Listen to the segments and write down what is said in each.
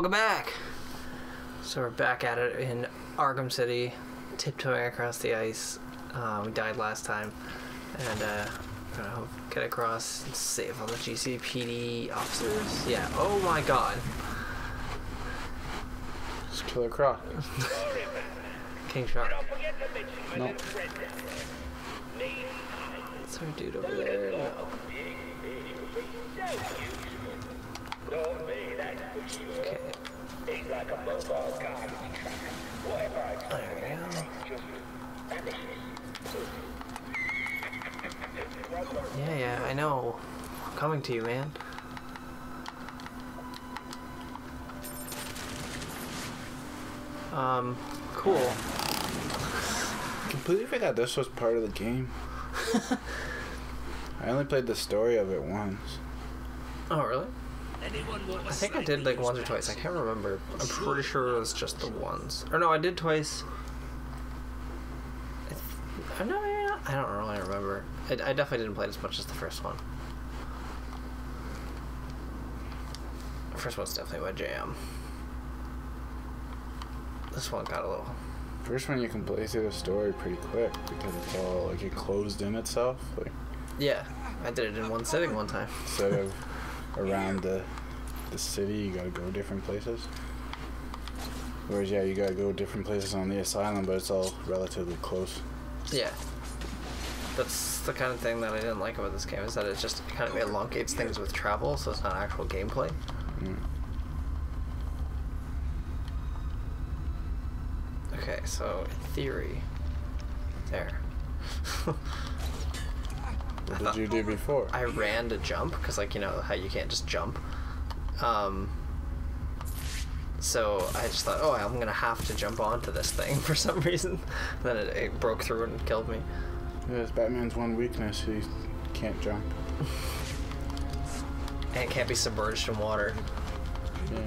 Welcome back! So we're back at it in Arkham City, tiptoeing across the ice. We died last time, and gonna get across and save all the GCPD officers. Yeah, oh my god. Just Killer Croc. King Shark. No. Is there a dude over there? No. Okay. There we go. Yeah, I know. I'm coming to you, man. Cool. Completely forgot this was part of the game. I only played the story of it once. Oh, really? I think I did like once or twice. I can't remember. I'm pretty sure it was just the once. Or no, I did twice. I don't really remember. I definitely didn't play it as much as the first one. The first one's definitely my jam. This one got a little... First one you can play through the story pretty quick because it's all like it closed in itself. Like, yeah, I did it in one sitting one time. Instead of around the city, you gotta go different places. Whereas yeah, you gotta go different places on the asylum, but it's all relatively close. Yeah. That's the kind of thing that I didn't like about this game, is that it just kind of elongates things with travel, so it's not actual gameplay. Mm. Okay, so in theory, there. What did you do before? I ran to jump, because like, you know how you can't just jump. So I just thought, oh, I'm gonna have to jump onto this thing for some reason. Then it broke through and killed me. Yeah, it's Batman's one weakness. He can't jump. And it can't be submerged in water. Yeah.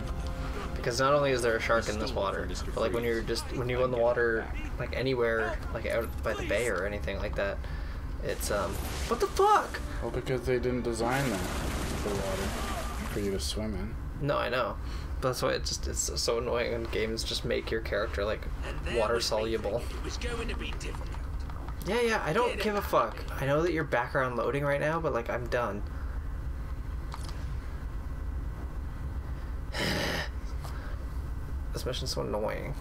Because not only is there a shark in this water, but like when you go in the water, like anywhere, like out by the bay or anything like that, it's what the fuck? Well, because they didn't design that for water for you to swim in. No, I know. But that's why it's so annoying when games just make your character like water soluble. Yeah, I don't give a fuck. I know that you're background loading right now, but like I'm done. This mission's so annoying.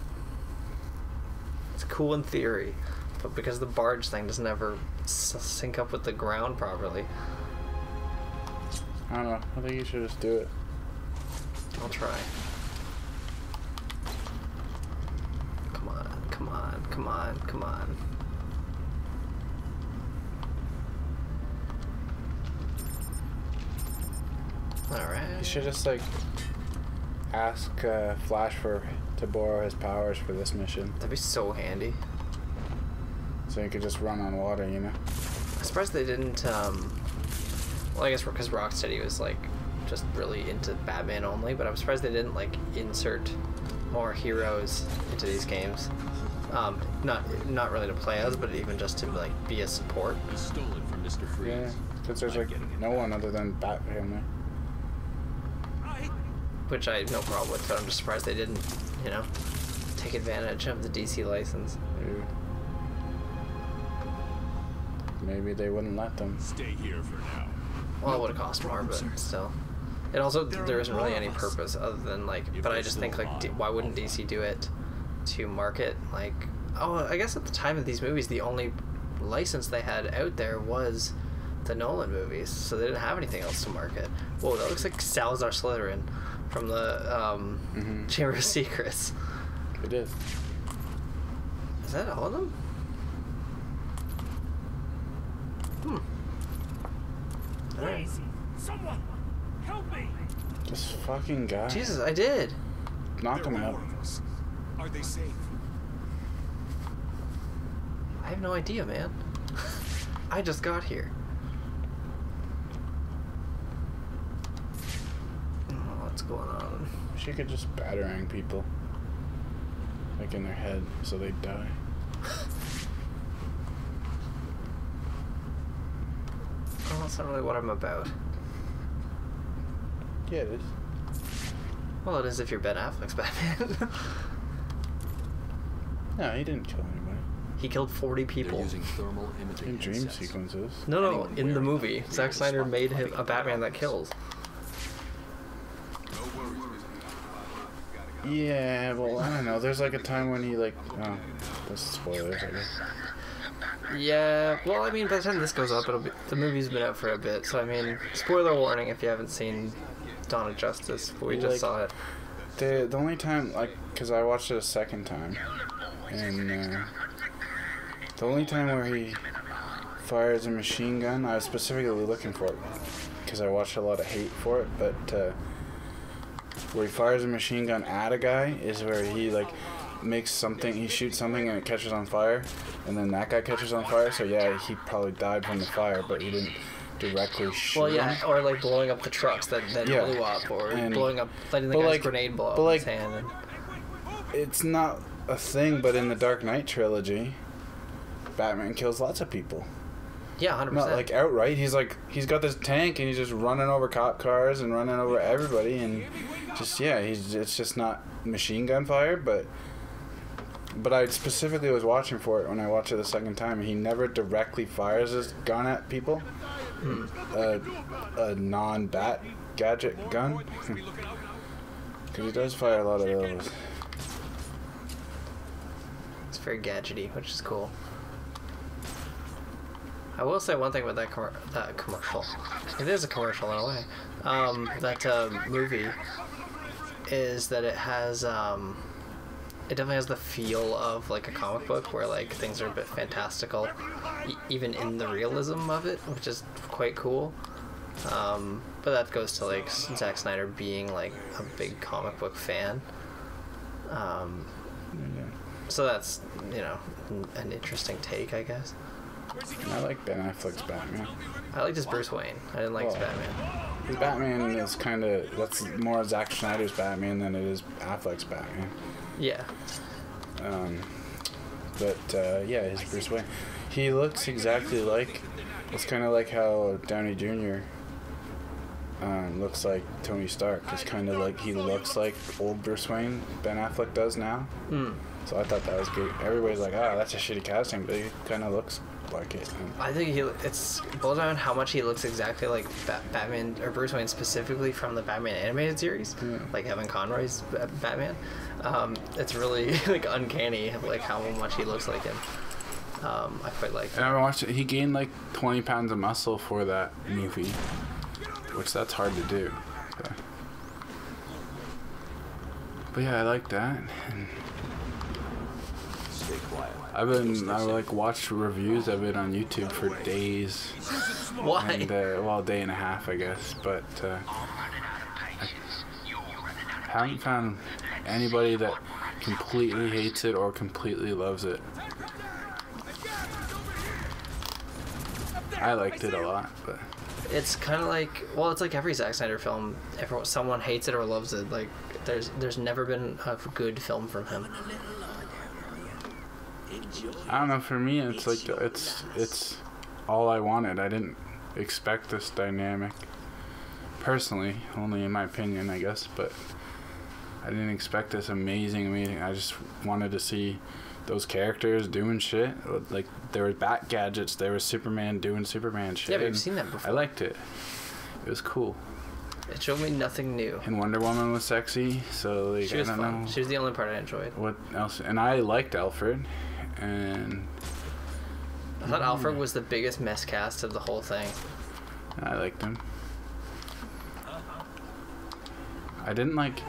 It's cool in theory, but because the barge thing doesn't ever sync up with the ground properly. I don't know. I think you should just do it. I'll try. Come on, come on, come on, come on. Alright. You should just like ask Flash to borrow his powers for this mission. That'd be so handy. So you could just run on water, you know? I'm surprised they didn't, well, I guess because Rocksteady was like just really into Batman only, but I'm surprised they didn't like insert more heroes into these games. Not really to play as, but even just to like be a support. He stole it from Mr. Freeze. Yeah, because there's like no one other than Bat Family. Which I have no problem with, but I'm just surprised they didn't, you know, take advantage of the DC license. Yeah. Maybe they wouldn't let them. Stay here for now. Well, it would have cost more, but still. It also, there isn't really any purpose other than like, but I just think like, why wouldn't DC do it to market like, oh, I guess at the time of these movies, the only license they had out there was the Nolan movies, so they didn't have anything else to market. Whoa, that looks like Salazar Slytherin from the Chamber of Secrets. It is. Is that all of them? Alright. Someone help me! This fucking guy. Jesus, I did. Knock him out. Are they safe? I have no idea, man. I just got here. Oh, what's going on? She could just batarang people. Like in their head, so they die. Well, that's not really what I'm about. Yeah, it is. Well, it is if you're Ben Affleck's Batman. No, he didn't kill anybody. He killed 40 They're people. using thermal imaging In dream headsets. sequences. No, in the movie, Zack Snyder made him a Batman that kills. Yeah, well, I don't know. There's like a time when he like, oh, that's spoilers, I guess. Yeah, well, I mean, by the time this goes up, the movie's been out for a bit, so I mean, spoiler warning if you haven't seen Dawn of Justice, but we just Like, saw it. The only time, like, because I watched it a second time, and the only time where he fires a machine gun, I was specifically looking for it, because I watched a lot of hate for it, but where he fires a machine gun at a guy is where he, like, makes something, he shoots something and it catches on fire, and then that guy catches on fire, so yeah, he probably died from the fire, but he didn't directly shoot Well, yeah, him. or like blowing up the trucks that Yeah. blew up, or And- blowing up, letting the but guy's like- grenade blow up but in like- his hand. And, It's not a thing, but in the Dark Knight trilogy, Batman kills lots of people. yeah, 100%. Not like outright. He's got this tank and he's just running over cop cars and running over everybody and just it's just not machine gun fire, but I specifically was watching for it when I watched it the second time. He never directly fires his gun at people. A non-bat gadget gun. Because he does fire a lot of those. It's very gadgety, which is cool. I will say one thing about that commercial. It is a commercial in a way. That movie is that it has it definitely has the feel of like a comic book where like things are a bit fantastical, even in the realism of it, which is quite cool. But that goes to like Zack Snyder being like a big comic book fan. So that's, you know, an interesting take, I guess. I like Ben Affleck's Batman. I liked his Bruce Wayne. I didn't like his Well, Batman. His Batman is kind of, that's more Zack Snyder's Batman than it is Affleck's Batman. Yeah. Yeah, his Bruce Wayne. He looks exactly like, it's kind of like how Downey Jr. Looks like Tony Stark. It's kind of like he looks like old Bruce Wayne, Ben Affleck does now. So I thought that was good. Everybody's like, that's a shitty casting, but he kind of looks like it. I think it's blows my mind how much he looks exactly like Batman, or Bruce Wayne specifically from the Batman animated series, like Kevin Conroy's Batman. It's really like uncanny, like how much he looks like him. I quite like And I watched it. He gained like 20 pounds of muscle for that movie, which that's hard to do. But yeah, I like that. And Stay quiet. I like watched reviews of it on YouTube for days. Why? And, well, a day and a half, I guess. But I haven't found anybody that completely hates it or completely loves it. I liked it a lot, but It's kind of like, well, it's like every Zack Snyder film. Someone hates it or loves it. Like there's never been a good film from him. I don't know. For me, it's like it's all I wanted. I didn't expect this dynamic. Personally, only in my opinion, I guess. But I didn't expect this amazing. I just wanted to see those characters doing shit. Like there were bat gadgets. There was Superman doing Superman shit. Yeah, but you've seen that before. I liked it. It was cool. It showed me nothing new. And Wonder Woman was sexy. So like, She was I don't fun. know She was the only part I enjoyed. what else. And I liked Alfred. And I thought Alfred was the biggest miscast of the whole thing. I liked him. I didn't like.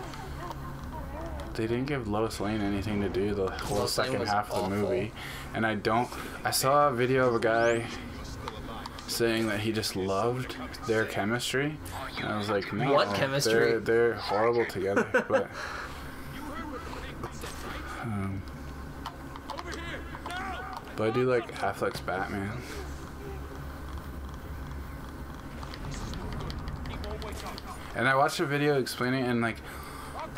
They didn't give Lois Lane anything to do the whole Lois Lane second was half of the awful. movie, and I saw a video of a guy saying that he just loved their chemistry, and I was like, no, What chemistry? They're horrible together, but. But I do like Affleck's Batman. And I watched a video explaining it,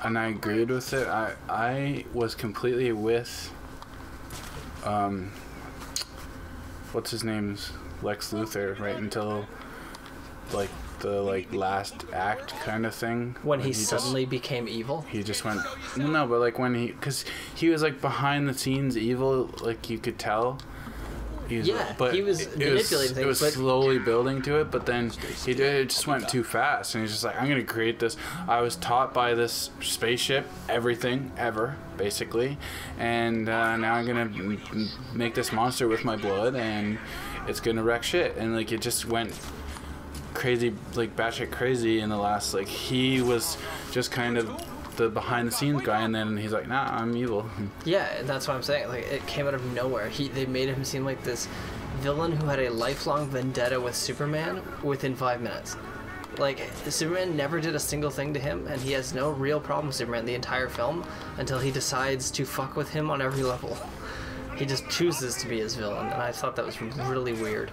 and I agreed with it. I was completely with what's his name's Lex Luthor right until like the last act kind of thing When he suddenly became evil. he just went no, but like when because he was like behind the scenes evil, like you could tell. He was, Yeah, he was manipulating things, It was but- slowly building to it, but then it just went too fast, and he's just like, I'm gonna create this. I was taught by this spaceship everything ever, basically, and now I'm gonna make this monster with my blood, and it's gonna wreck shit. And like it just went crazy, like batshit crazy in the last. Like he was just kind of the behind the scenes guy, and then he's like, nah, I'm evil. Yeah, and that's what I'm saying. Like, it came out of nowhere. They made him seem like this villain who had a lifelong vendetta with Superman within 5 minutes. Like, Superman never did a single thing to him, and he has no real problem with Superman the entire film until he decides to fuck with him on every level. He just chooses to be his villain, and I thought that was really weird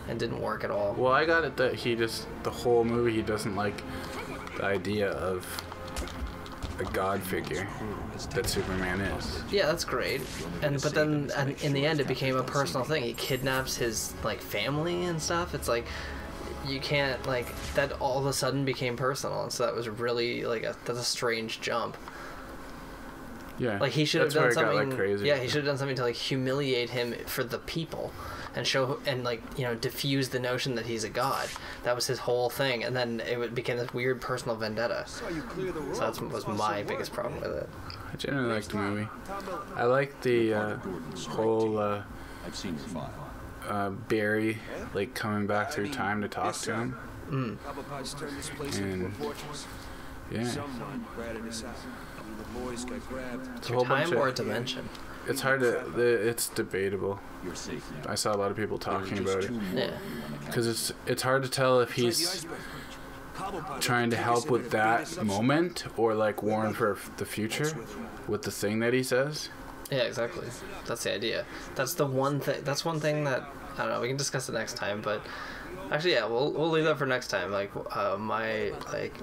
and didn't work at all. Well, I got it that he just, the whole movie, he doesn't like the idea of a god figure that Superman is. Yeah, that's great. But then in the end it became a personal thing. He kidnaps his like family and stuff. It's like you can't like that all of a sudden became personal, and so that was really like that's a strange jump. Yeah. Like he should have that's done where it something. got, like, crazy. Yeah, he should have done something to like humiliate him for the people, and show and like diffuse the notion that he's a god. That was his whole thing, and then became this weird personal vendetta. So that was my biggest problem with it. I generally liked the movie. I liked the whole I've seen your file. Barry like coming back through time to talk to him. Cobblepot's turned this place into a And- fortress. Yeah. Someone ratted us out. The boys got grabbed. It's a whole bunch Time or a of, dimension? it's hard to, it's debatable. You're safe now. I saw a lot of people talking about it. Yeah. Because it's hard to tell if he's trying to help with that moment or like warn for the future with the thing that he says. Yeah, exactly. That's the idea. That's the one thing. That's one thing that I don't know. We can discuss it next time, but actually, yeah, we'll leave that for next time. Like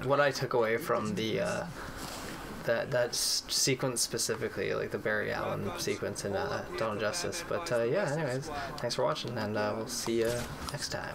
what I took away from the that sequence specifically, like the Barry Allen sequence in Dawn of Justice. But yeah, anyways, thanks for watching, and we'll see you next time.